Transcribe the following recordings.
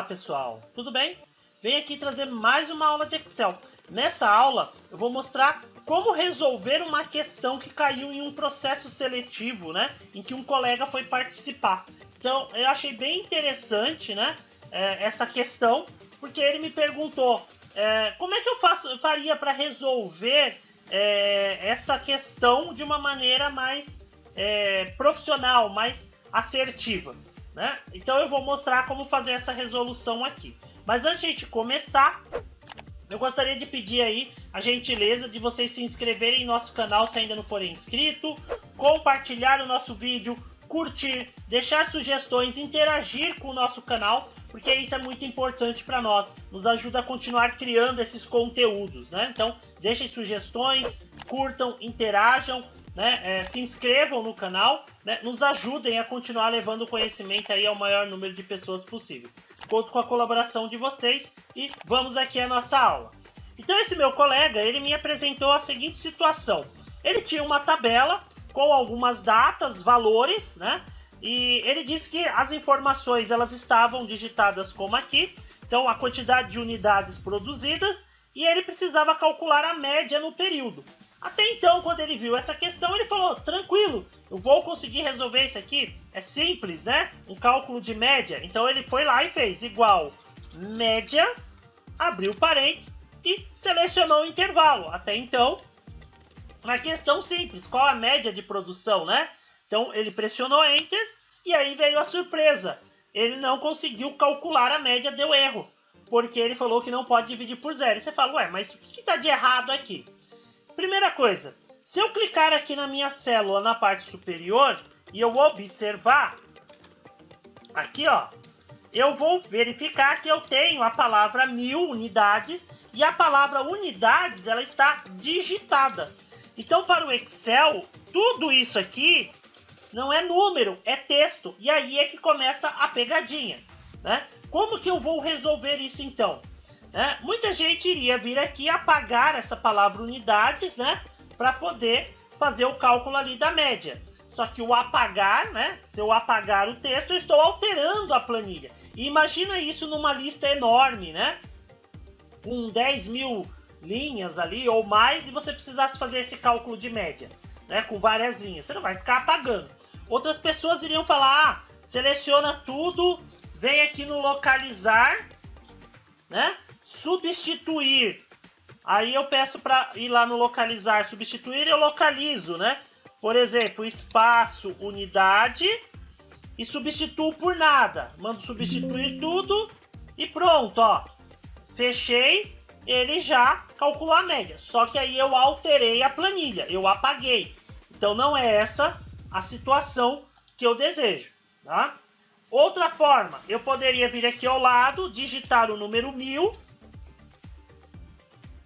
Olá pessoal, tudo bem? Venho aqui trazer mais uma aula de Excel. Nessa aula eu vou mostrar como resolver uma questão que caiu em um processo seletivo, né? Em que um colega foi participar. Então eu achei bem interessante, né? Essa questão, porque ele me perguntou como é que eu faria para resolver essa questão de uma maneira mais profissional, mais assertiva. Né? Então eu vou mostrar como fazer essa resolução aqui. Mas antes de a gente começar, eu gostaria de pedir aí a gentileza de vocês se inscreverem em nosso canal se ainda não forem inscritos, compartilhar o nosso vídeo, curtir, deixar sugestões, interagir com o nosso canal, porque isso é muito importante para nós, nos ajuda a continuar criando esses conteúdos, né? Então deixem sugestões, curtam, interajam, né? Se inscrevam no canal, né? Nos ajudem a continuar levando o conhecimento aí ao maior número de pessoas possíveis. Conto com a colaboração de vocês e vamos aqui à nossa aula. Então esse meu colega, ele me apresentou a seguinte situação. Ele tinha uma tabela com algumas datas, valores, né? E ele disse que as informações elas estavam digitadas como aqui. Então a quantidade de unidades produzidas e ele precisava calcular a média no período. Até então, quando ele viu essa questão, ele falou, tranquilo, eu vou conseguir resolver isso aqui. É simples, né? Um cálculo de média. Então ele foi lá e fez igual média, abriu parênteses e selecionou o intervalo. Até então, uma questão simples, qual a média de produção, né? Então ele pressionou Enter e aí veio a surpresa. Ele não conseguiu calcular a média, deu erro. Porque ele falou que não pode dividir por zero. E você fala, ué, mas o que está de errado aqui? Primeira coisa, se eu clicar aqui na minha célula na parte superior e eu observar, aqui ó, eu vou verificar que eu tenho a palavra 1000 unidades e a palavra unidades ela está digitada. Então para o Excel, tudo isso aqui não é número, é texto. E aí é que começa a pegadinha, né? Como que eu vou resolver isso então? Muita gente iria vir aqui apagar essa palavra unidades, né, para poder fazer o cálculo ali da média. Só que o apagar, né, se eu apagar o texto, eu estou alterando a planilha. E imagina isso numa lista enorme, né, com 10.000 linhas ali ou mais, e você precisasse fazer esse cálculo de média, né, com várias linhas. Você não vai ficar apagando. Outras pessoas iriam falar, seleciona tudo, vem aqui no localizar, né? Substituir. Aí eu peço para ir lá no localizar, substituir, eu localizo, né? Por exemplo, espaço, unidade e substituo por nada. Mando substituir tudo e pronto, ó. Fechei, ele já calculou a média. Só que aí eu alterei a planilha, eu apaguei. Então não é essa a situação que eu desejo, tá? Outra forma, eu poderia vir aqui ao lado, digitar o número 1000,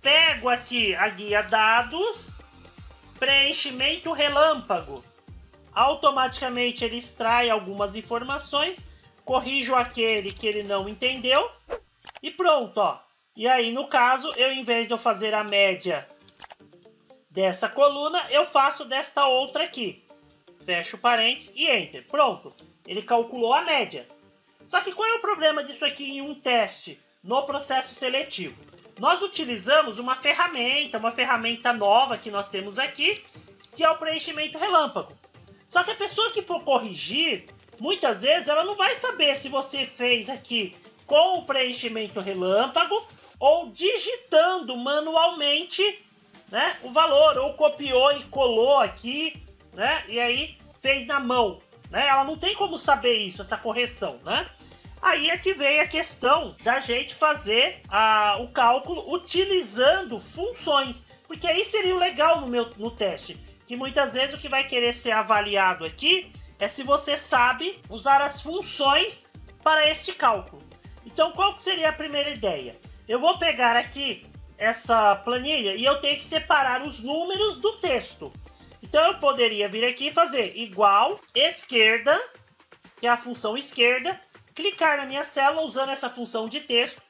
pego aqui a guia dados, preenchimento relâmpago. Automaticamente ele extrai algumas informações, corrijo aquele que ele não entendeu e pronto, ó. E aí no caso, em vez de eu fazer a média dessa coluna, eu faço desta outra aqui. Fecho parênteses e Enter. Pronto. Ele calculou a média. Só que qual é o problema disso aqui em um teste no processo seletivo? Nós utilizamos uma ferramenta nova que nós temos aqui, que é o preenchimento relâmpago. Só que a pessoa que for corrigir, muitas vezes ela não vai saber se você fez aqui com o preenchimento relâmpago ou digitando manualmente, né, o valor, ou copiou e colou aqui, né, e aí fez na mão. Né? Ela não tem como saber isso, essa correção, né? Aí é que vem a questão da gente fazer o cálculo utilizando funções, porque aí seria o legal no teste, que muitas vezes o que vai querer ser avaliado aqui é se você sabe usar as funções para este cálculo. Então qual que seria a primeira ideia? Eu vou pegar aqui essa planilha e eu tenho que separar os números do texto. Então eu poderia vir aqui e fazer igual esquerda, que é a função esquerda, clicar na minha célula usando essa função de texto,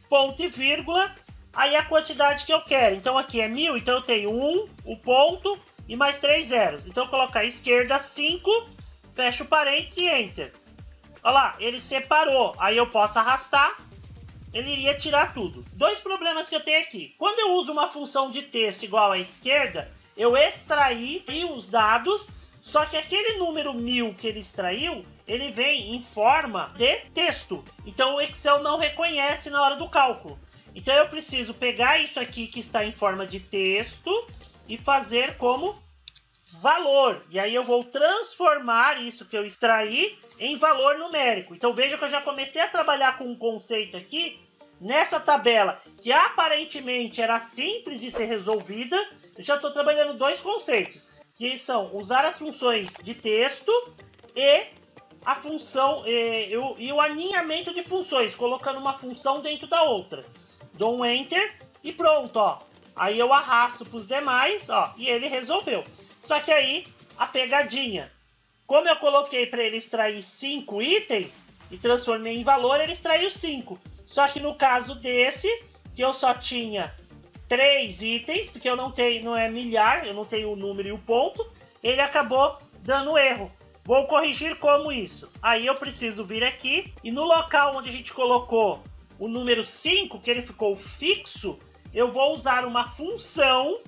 ponto e vírgula, aí a quantidade que eu quero. Então aqui é 1000, então eu tenho 1, o ponto e mais 3 zeros. Então eu colocar esquerda 5, fecho parênteses e Enter. Olha lá, ele separou. Aí eu posso arrastar, ele iria tirar tudo. Dois problemas que eu tenho aqui. Quando eu uso uma função de texto igual à esquerda, eu extraí os dados, só que aquele número 1000 que ele extraiu, ele vem em forma de texto. Então o Excel não reconhece na hora do cálculo. Então eu preciso pegar isso aqui que está em forma de texto e fazer como valor. E aí eu vou transformar isso que eu extraí em valor numérico. Então veja que eu já comecei a trabalhar com um conceito aqui, nessa tabela, que aparentemente era simples de ser resolvida. Eu já estou trabalhando dois conceitos, que são usar as funções de texto e a função e o alinhamento de funções, colocando uma função dentro da outra. Dou um Enter e pronto, ó. Aí eu arrasto para os demais, ó, e ele resolveu. Só que aí, a pegadinha. Como eu coloquei para ele extrair 5 itens e transformei em valor, ele extraiu 5. Só que no caso desse, que eu só tinha 3 itens, porque eu não tenho, não é milhar, eu não tenho o número e o ponto, ele acabou dando erro. Vou corrigir como isso? Aí eu preciso vir aqui e no local onde a gente colocou o número 5, que ele ficou fixo, eu vou usar uma função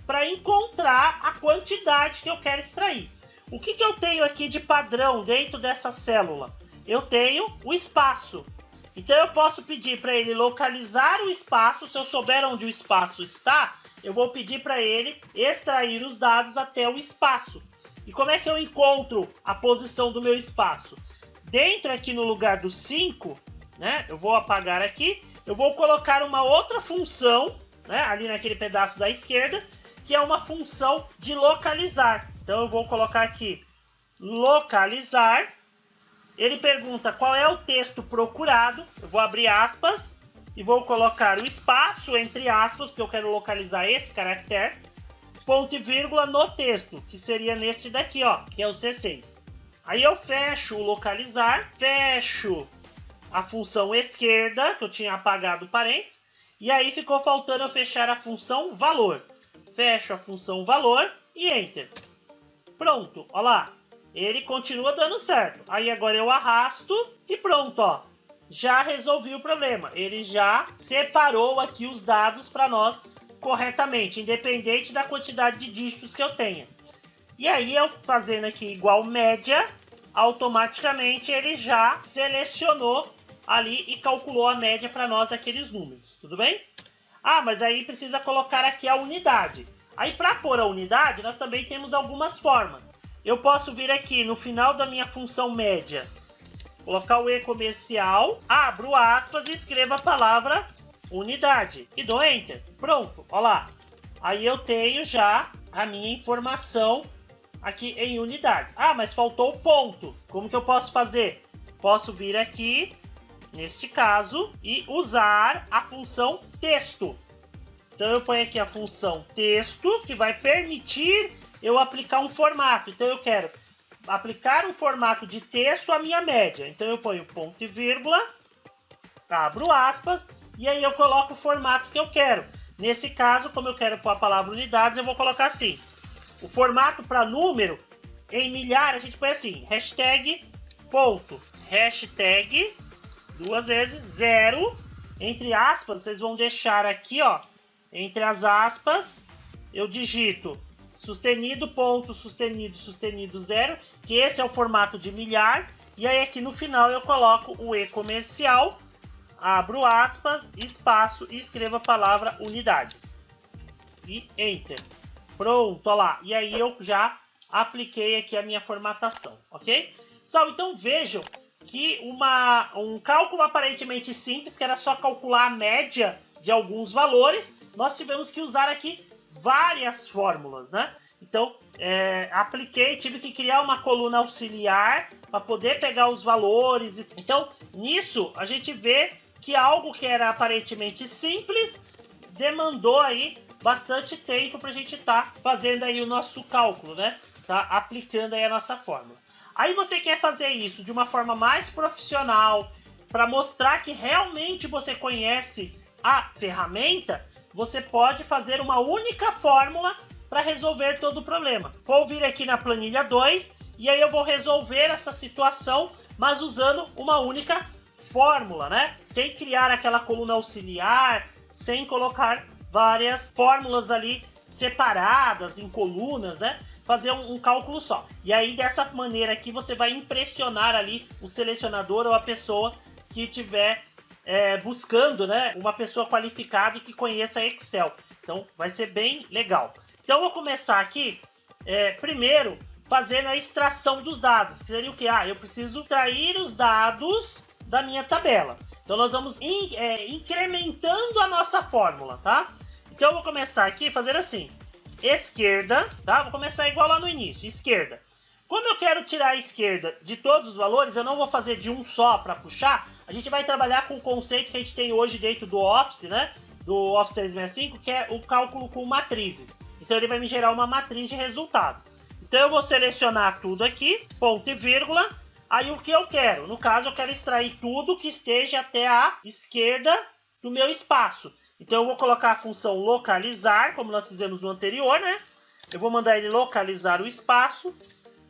para encontrar a quantidade que eu quero extrair. O que eu tenho aqui de padrão dentro dessa célula? Eu tenho o espaço. Então eu posso pedir para ele localizar o espaço. Se eu souber onde o espaço está, eu vou pedir para ele extrair os dados até o espaço. E como é que eu encontro a posição do meu espaço? Dentro aqui no lugar do 5, né, eu vou apagar aqui, eu vou colocar uma outra função, né, ali naquele pedaço da esquerda, que é uma função de localizar. Então eu vou colocar aqui localizar. Ele pergunta qual é o texto procurado. Eu vou abrir aspas e vou colocar o espaço entre aspas, porque eu quero localizar esse caractere, ponto e vírgula no texto, que seria nesse daqui, ó, que é o C6. Aí eu fecho o localizar, fecho a função esquerda, que eu tinha apagado o parênteses, e aí ficou faltando eu fechar a função valor. Fecho a função valor e Enter. Pronto, ó lá. Ele continua dando certo. Aí agora eu arrasto e pronto, ó. Já resolvi o problema. Ele já separou aqui os dados para nós corretamente, independente da quantidade de dígitos que eu tenha. E aí eu fazendo aqui igual média, automaticamente ele já selecionou ali e calculou a média para nós daqueles números. Tudo bem? Ah, mas aí precisa colocar aqui a unidade. Aí para pôr a unidade, nós também temos algumas formas. Eu posso vir aqui no final da minha função média, colocar o e-comercial, abro aspas e escrevo a palavra unidade. E dou Enter. Pronto, ó lá. Aí eu tenho já a minha informação aqui em unidade. Ah, mas faltou o ponto. Como que eu posso fazer? Posso vir aqui, neste caso, e usar a função texto. Então eu ponho aqui a função texto, que vai permitir eu aplicar um formato. Então eu quero aplicar um formato de texto à minha média. Então eu ponho ponto e vírgula, abro aspas, e aí eu coloco o formato que eu quero. Nesse caso, como eu quero pôr a palavra unidades, eu vou colocar assim. O formato para número, em milhar, a gente põe assim, hashtag, ponto, hashtag, 2 vezes, 0, entre aspas, vocês vão deixar aqui, ó, entre as aspas, eu digito sustenido, ponto, sustenido, sustenido, 0, que esse é o formato de milhar, e aí aqui no final eu coloco o e-comercial, abro aspas, espaço e escrevo a palavra unidade. E Enter. Pronto, ó lá. E aí eu já apliquei aqui a minha formatação, ok? Pessoal, então vejam que um cálculo aparentemente simples, que era só calcular a média de alguns valores, nós tivemos que usar aqui várias fórmulas, né? Então, apliquei, tive que criar uma coluna auxiliar para poder pegar os valores. Então, nisso, a gente vê que algo que era aparentemente simples demandou aí bastante tempo para a gente estar fazendo aí o nosso cálculo, né? Tá aplicando aí a nossa fórmula. Aí você quer fazer isso de uma forma mais profissional, para mostrar que realmente você conhece a ferramenta, você pode fazer uma única fórmula para resolver todo o problema. Vou vir aqui na planilha 2 e aí eu vou resolver essa situação mas usando uma única fórmula, né? Sem criar aquela coluna auxiliar, sem colocar várias fórmulas ali separadas em colunas, né? Fazer um cálculo só. E aí, dessa maneira aqui, você vai impressionar ali o selecionador ou a pessoa que estiver buscando, né, uma pessoa qualificada e que conheça Excel. Então, vai ser bem legal. Então, eu vou começar aqui, primeiro, fazendo a extração dos dados. Que seria o quê? Eu preciso extrair os dados da minha tabela. Então, nós vamos incrementando a nossa fórmula, tá? Então, eu vou começar aqui fazendo assim. Esquerda, tá? Vou começar igual lá no início, esquerda. Como eu quero tirar a esquerda de todos os valores, eu não vou fazer de um só para puxar. A gente vai trabalhar com o conceito que a gente tem hoje dentro do Office, né? Do Office 365, que é o cálculo com matrizes. Então ele vai me gerar uma matriz de resultado. Então eu vou selecionar tudo aqui, ponto e vírgula. Aí o que eu quero? No caso, eu quero extrair tudo que esteja até a esquerda do meu espaço. Então eu vou colocar a função localizar, como nós fizemos no anterior, né? Eu vou mandar ele localizar o espaço,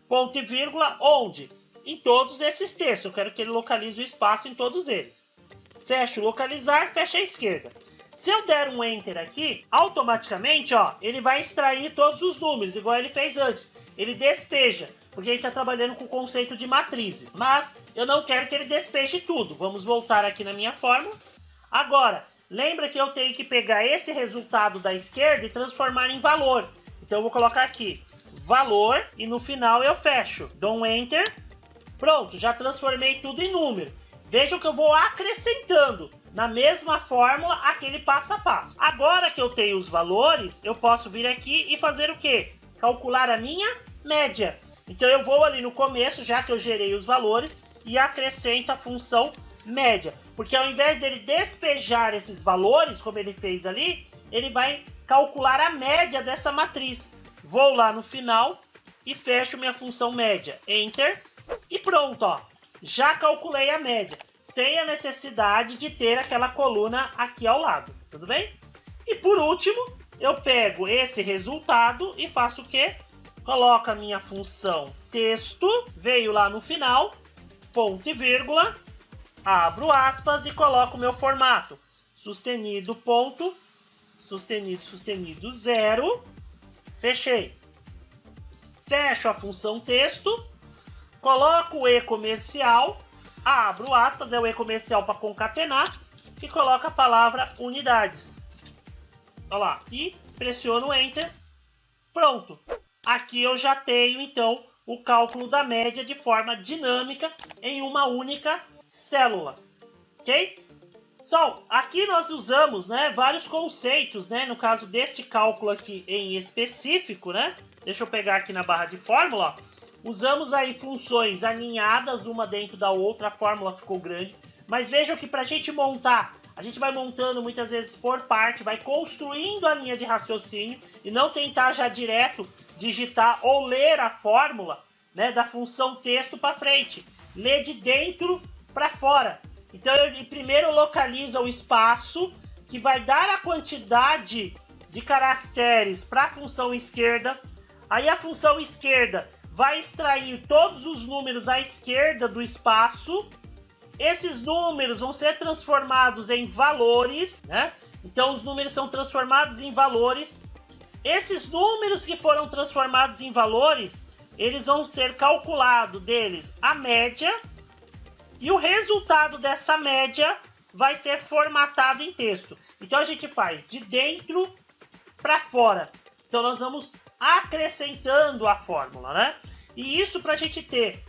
ponto e vírgula, onde? Em todos esses textos. Eu quero que ele localize o espaço em todos eles. Fecho localizar, fecha a esquerda. Se eu der um Enter aqui, automaticamente, ó, ele vai extrair todos os números, igual ele fez antes. Ele despeja, porque a gente está trabalhando com o conceito de matrizes. Mas eu não quero que ele despeje tudo. Vamos voltar aqui na minha fórmula. Agora, lembra que eu tenho que pegar esse resultado da esquerda e transformar em valor. Então eu vou colocar aqui, valor, e no final eu fecho. Dou um Enter. Pronto, já transformei tudo em número. Vejam que eu vou acrescentando na mesma fórmula aquele passo a passo. Agora que eu tenho os valores, eu posso vir aqui e fazer o quê? Calcular a minha média. Então eu vou ali no começo, já que eu gerei os valores, e acrescento a função média. Porque ao invés dele despejar esses valores, como ele fez ali, ele vai calcular a média dessa matriz. Vou lá no final e fecho minha função média. Enter. E pronto, ó. Já calculei a média. Sem a necessidade de ter aquela coluna aqui ao lado. Tudo bem? E por último, eu pego esse resultado e faço o quê? Coloco a minha função texto. Veio lá no final. Ponto e vírgula. Abro aspas e coloco o meu formato. Sustenido, ponto. Sustenido, sustenido, zero. Fechei. Fecho a função texto. Coloco o e-comercial. Abro aspas, é o e-comercial para concatenar. E coloco a palavra unidades. Olha lá. E pressiono o Enter. Pronto. Aqui eu já tenho, então, o cálculo da média de forma dinâmica em uma única célula. Ok? Pessoal, aqui nós usamos, né, vários conceitos, né, no caso deste cálculo aqui em específico, né? Deixa eu pegar aqui na barra de fórmula, ó. Usamos aí funções aninhadas uma dentro da outra, a fórmula ficou grande. Mas vejam que para a gente montar, a gente vai montando muitas vezes por parte, vai construindo a linha de raciocínio e não tentar já direto digitar ou ler a fórmula, né, da função texto para frente. Ler de dentro para fora. Então ele primeiro localiza o espaço que vai dar a quantidade de caracteres para a função esquerda. Aí a função esquerda vai extrair todos os números à esquerda do espaço. Esses números vão ser transformados em valores, né? Então os números são transformados em valores. Esses números que foram transformados em valores, eles vão ser calculados deles a média. E o resultado dessa média vai ser formatado em texto. Então a gente faz de dentro para fora. Então nós vamos acrescentando a fórmula, né? E isso, para a gente ter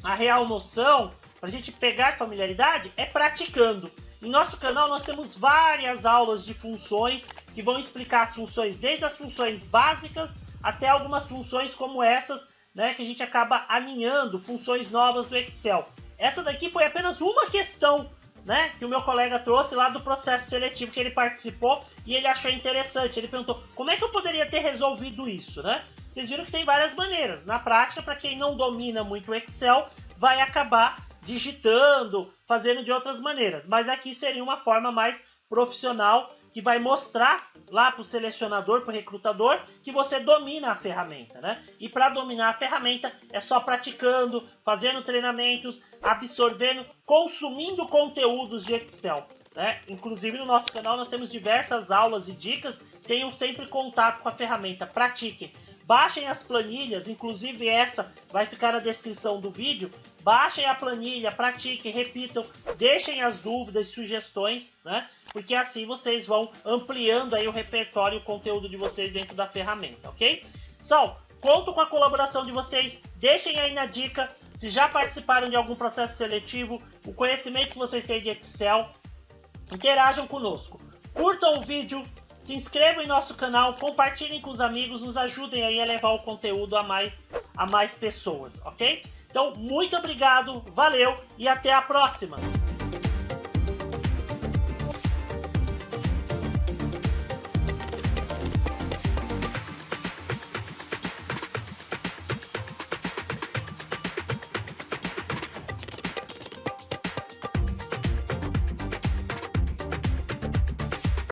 a real noção, para a gente pegar familiaridade, é praticando. Em nosso canal nós temos várias aulas de funções que vão explicar as funções, desde as funções básicas até algumas funções como essas, né, que a gente acaba aninhando, funções novas do Excel. Essa daqui foi apenas uma questão, né, que o meu colega trouxe lá do processo seletivo que ele participou e ele achou interessante. Ele perguntou como é que eu poderia ter resolvido isso, né? Vocês viram que tem várias maneiras. Na prática, para quem não domina muito o Excel, vai acabar digitando, fazendo de outras maneiras. Mas aqui seria uma forma mais profissional que vai mostrar lá para o selecionador, para o recrutador, que você domina a ferramenta, né? E para dominar a ferramenta é só praticando, fazendo treinamentos, absorvendo, consumindo conteúdos de Excel, né? Inclusive no nosso canal nós temos diversas aulas e dicas. Tenham sempre contato com a ferramenta, pratiquem. Baixem as planilhas, inclusive essa vai ficar na descrição do vídeo. Baixem a planilha, pratiquem, repitam, deixem as dúvidas, sugestões, né? Porque assim vocês vão ampliando aí o repertório e o conteúdo de vocês dentro da ferramenta, ok? Pessoal, conto com a colaboração de vocês. Deixem aí na dica se já participaram de algum processo seletivo, o conhecimento que vocês têm de Excel. Interajam conosco. Curtam o vídeo. Se inscrevam em nosso canal, compartilhem com os amigos, nos ajudem aí a levar o conteúdo a mais pessoas, ok? Então, muito obrigado, valeu e até a próxima!